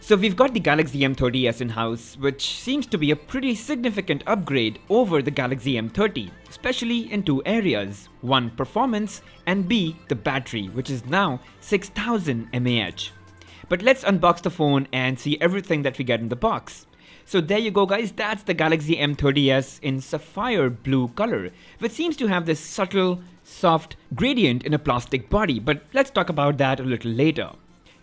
So we've got the Galaxy M30s in-house, which seems to be a pretty significant upgrade over the Galaxy M30, especially in two areas. One, performance, and B, the battery, which is now 6000 mAh. But let's unbox the phone and see everything that we get in the box. So there you go guys, that's the Galaxy M30s in sapphire blue color, which seems to have this subtle, soft gradient in a plastic body, but let's talk about that a little later.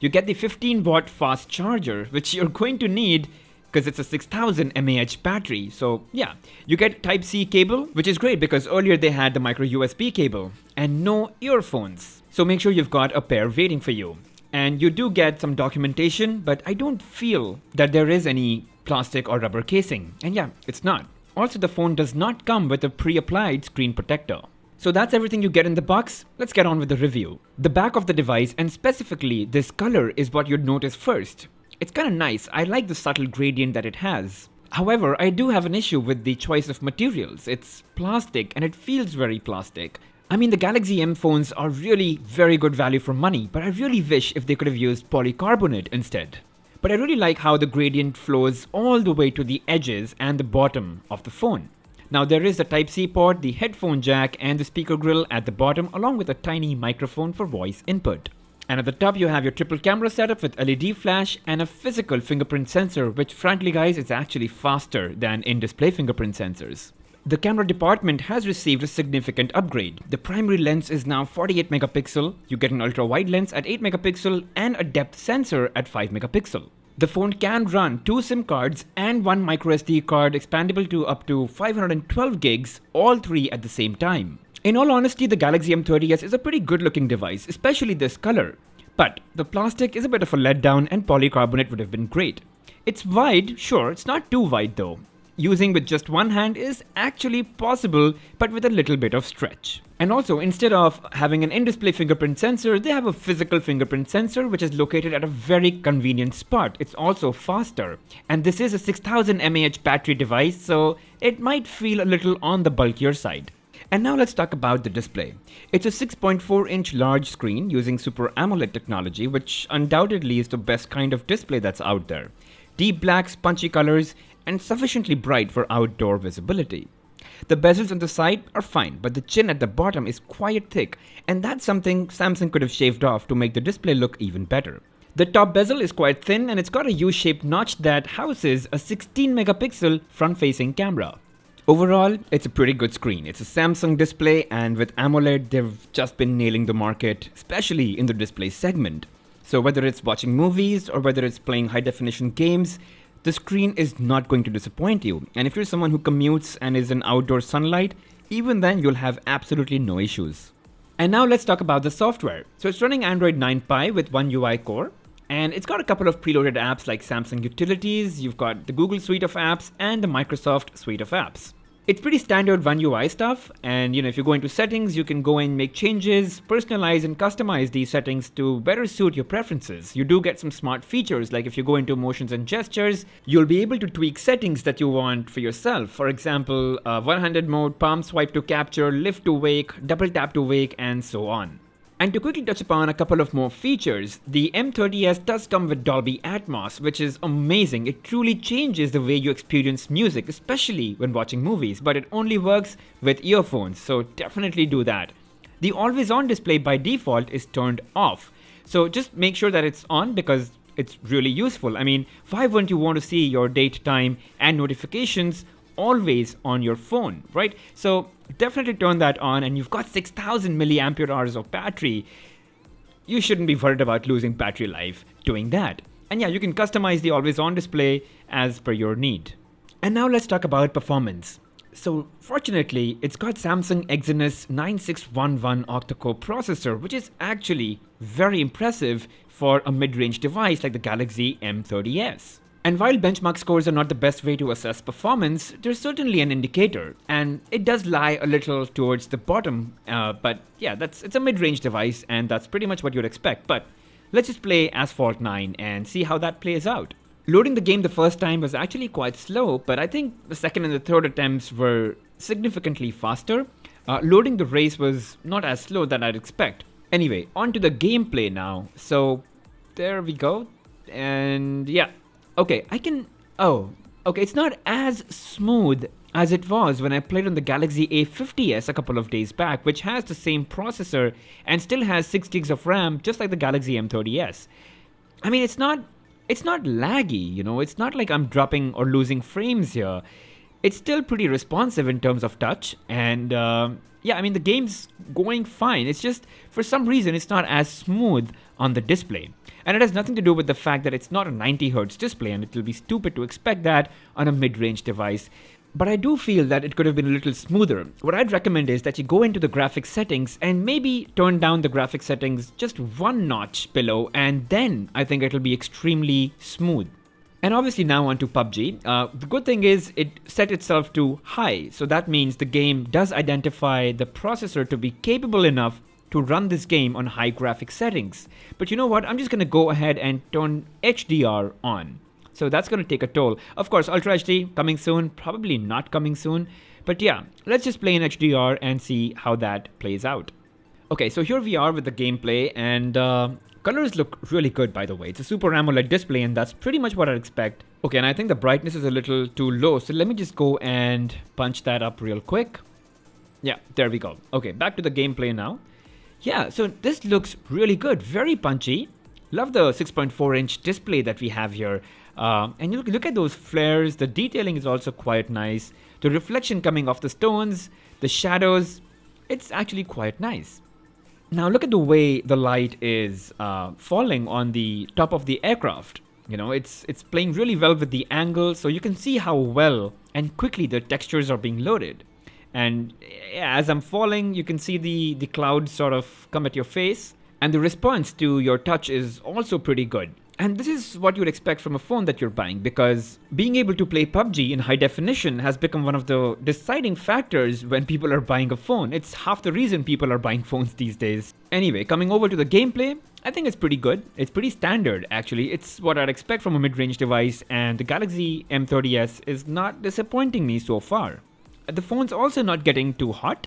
You get the 15-watt fast charger, which you're going to need because it's a 6000 mAh battery. So yeah, you get Type-C cable, which is great because earlier they had the micro USB cable, and no earphones. So make sure you've got a pair waiting for you. And you do get some documentation, but I don't feel that there is any plastic or rubber casing. And yeah, it's not. Also, the phone does not come with a pre-applied screen protector. So that's everything you get in the box. Let's get on with the review. The back of the device, and specifically this color, is what you'd notice first. It's kind of nice. I like the subtle gradient that it has. However, I do have an issue with the choice of materials. It's plastic and it feels very plastic. I mean, the Galaxy M phones are really very good value for money, but I really wish if they could have used polycarbonate instead. But I really like how the gradient flows all the way to the edges and the bottom of the phone. Now there is the Type-C port, the headphone jack, and the speaker grill at the bottom, along with a tiny microphone for voice input. And at the top you have your triple camera setup with LED flash and a physical fingerprint sensor, which frankly guys is actually faster than in-display fingerprint sensors. The camera department has received a significant upgrade. The primary lens is now 48 megapixel, you get an ultra-wide lens at 8 megapixel and a depth sensor at 5 megapixel. The phone can run 2 SIM cards and 1 microSD card expandable to up to 512 gigs, all 3 at the same time. In all honesty, the Galaxy M30s is a pretty good looking device, especially this color. But the plastic is a bit of a letdown and polycarbonate would have been great. It's wide, sure, it's not too wide though. Using with just one hand is actually possible, but with a little bit of stretch. And also, instead of having an in-display fingerprint sensor, they have a physical fingerprint sensor which is located at a very convenient spot. It's also faster. And this is a 6000 mAh battery device, so it might feel a little on the bulkier side. And now let's talk about the display. It's a 6.4-inch large screen using Super AMOLED technology, which undoubtedly is the best kind of display that's out there. Deep blacks, punchy colors, and sufficiently bright for outdoor visibility. The bezels on the side are fine, but the chin at the bottom is quite thick, and that's something Samsung could have shaved off to make the display look even better. The top bezel is quite thin and it's got a U-shaped notch that houses a 16 megapixel front-facing camera. Overall, it's a pretty good screen. It's a Samsung display, and with AMOLED, they've just been nailing the market, especially in the display segment. So whether it's watching movies or whether it's playing high-definition games, the screen is not going to disappoint you. And if you're someone who commutes and is in outdoor sunlight, even then you'll have absolutely no issues. And now let's talk about the software. So it's running Android 9 Pie with One UI core, and it's got a couple of preloaded apps like Samsung Utilities, you've got the Google suite of apps, and the Microsoft suite of apps. It's pretty standard One UI stuff, and if you go into settings, you can go and make changes, personalize and customize these settings to better suit your preferences. You do get some smart features, like if you go into motions and gestures, you'll be able to tweak settings that you want for yourself. For example, one-handed mode, palm swipe to capture, lift to wake, double tap to wake, and so on. And to quickly touch upon a couple of more features, the M30s does come with Dolby Atmos, which is amazing. It truly changes the way you experience music, especially when watching movies, but it only works with earphones, so definitely do that. The always-on display by default is turned off, so just make sure that it's on because it's really useful. I mean, why wouldn't you want to see your date, time, and notifications always on your phone, right? So definitely turn that on, and you've got 6000 milliampere hours of battery. You shouldn't be worried about losing battery life doing that. And yeah, you can customize the always on display as per your need. And now let's talk about performance. So fortunately, it's got Samsung Exynos 9611 octa-core processor, which is actually very impressive for a mid-range device like the Galaxy M30s. And while benchmark scores are not the best way to assess performance, there's certainly an indicator, and it does lie a little towards the bottom, but yeah, it's a mid-range device, and that's pretty much what you'd expect. But let's just play Asphalt 9 and see how that plays out. Loading the game the first time was actually quite slow, but I think the second and the third attempts were significantly faster. Loading the race was not as slow that I'd expect. Anyway, on to the gameplay now. So there we go. And yeah, okay, okay, it's not as smooth as it was when I played on the Galaxy A50s a couple of days back, which has the same processor and still has 6 gigs of RAM, just like the Galaxy M30s. I mean, it's not laggy, you know, it's not like I'm dropping or losing frames here. It's still pretty responsive in terms of touch, and yeah, I mean, the game's going fine. It's just, for some reason, it's not as smooth on the display. And it has nothing to do with the fact that it's not a 90Hz display, and it will be stupid to expect that on a mid-range device. But I do feel that it could have been a little smoother. What I'd recommend is that you go into the graphics settings and maybe turn down the graphics settings just one notch below, and then I think it'll be extremely smooth. And obviously now onto PUBG. The good thing is it set itself to high, so that means the game does identify the processor to be capable enough to run this game on high graphics settings. But you know what, I'm just going to go ahead and turn HDR on. So that's going to take a toll. Of course, Ultra HD coming soon, probably not coming soon. But yeah, let's just play in HDR and see how that plays out. Okay, so here we are with the gameplay, and colors look really good, by the way. It's a Super AMOLED display, and that's pretty much what I'd expect. Okay, and I think the brightness is a little too low, so let me just go and punch that up real quick. Yeah, there we go. Okay, back to the gameplay now. Yeah, so this looks really good, very punchy. Love the 6.4-inch display that we have here. And you look at those flares, the detailing is also quite nice. The reflection coming off the stones, the shadows, it's actually quite nice. Now look at the way the light is falling on the top of the aircraft. You know, it's playing really well with the angle, so you can see how well and quickly the textures are being loaded. And yeah, as I'm falling, you can see the clouds sort of come at your face, and the response to your touch is also pretty good. And this is what you'd expect from a phone that you're buying, because being able to play PUBG in high definition has become one of the deciding factors when people are buying a phone. It's half the reason people are buying phones these days. Anyway, coming over to the gameplay, I think it's pretty good. It's pretty standard, actually. It's what I'd expect from a mid-range device, and the Galaxy M30s is not disappointing me so far. The phone's also not getting too hot.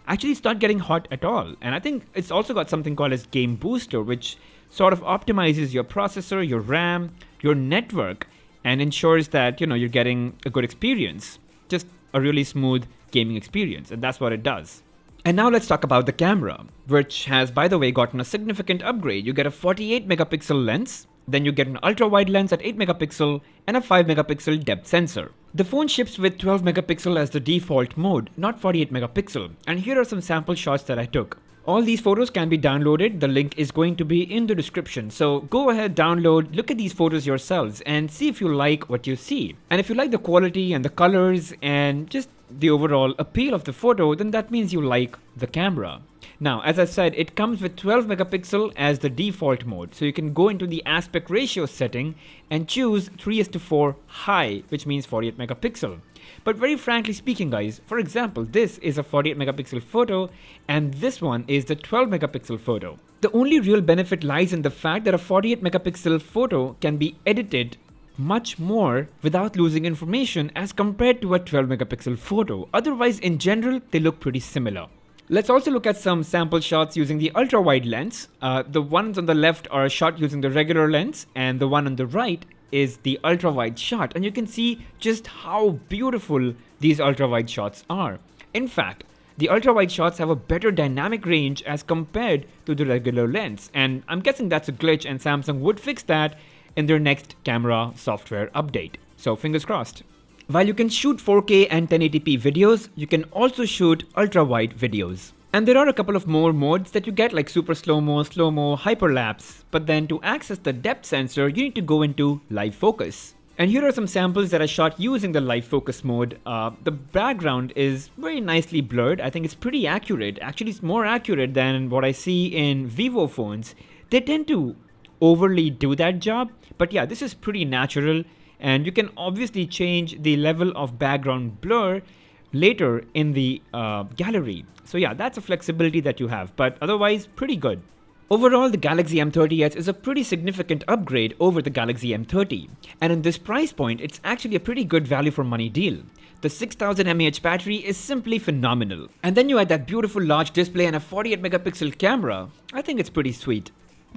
Actually, it's not getting hot at all. And I think it's also got something called as Game Booster, which sort of optimizes your processor, your RAM, your network, and ensures that, you know, you're getting a good experience. Just a really smooth gaming experience, and that's what it does. And now let's talk about the camera, which has, by the way, gotten a significant upgrade. You get a 48 megapixel lens, then you get an ultra-wide lens at 8 megapixel and a 5 megapixel depth sensor. The phone ships with 12 megapixel as the default mode, not 48 megapixel. And here are some sample shots that I took. All these photos can be downloaded. The link is going to be in the description. So go ahead, download, look at these photos yourselves and see if you like what you see. And if you like the quality and the colors and just the overall appeal of the photo, then that means you like the camera. Now, as I said, it comes with 12 megapixel as the default mode. So you can go into the aspect ratio setting and choose 3:4 high, which means 48 megapixel. But very frankly speaking, guys, for example, this is a 48 megapixel photo and this one is the 12 megapixel photo. The only real benefit lies in the fact that a 48 megapixel photo can be edited much more without losing information as compared to a 12 megapixel photo. Otherwise, in general, they look pretty similar. Let's also look at some sample shots using the ultra-wide lens. The ones on the left are shot using the regular lens, and the one on the right is the ultra-wide shot. And you can see just how beautiful these ultra-wide shots are. In fact, the ultra-wide shots have a better dynamic range as compared to the regular lens. And I'm guessing that's a glitch, and Samsung would fix that in their next camera software update. So fingers crossed. While you can shoot 4K and 1080p videos, you can also shoot ultra-wide videos. And there are a couple of more modes that you get, like super slow-mo, hyperlapse. But then to access the depth sensor, you need to go into live focus. And here are some samples that I shot using the live focus mode. The background is very nicely blurred. I think it's pretty accurate. Actually, it's more accurate than what I see in Vivo phones. They tend to overly do that job. But yeah, this is pretty natural. And you can obviously change the level of background blur later in the gallery. So yeah, that's a flexibility that you have, but otherwise pretty good. Overall, the Galaxy M30s is a pretty significant upgrade over the Galaxy M30. And in this price point, it's actually a pretty good value for money deal. The 6000 mAh battery is simply phenomenal. And then you add that beautiful large display and a 48 megapixel camera. I think it's pretty sweet.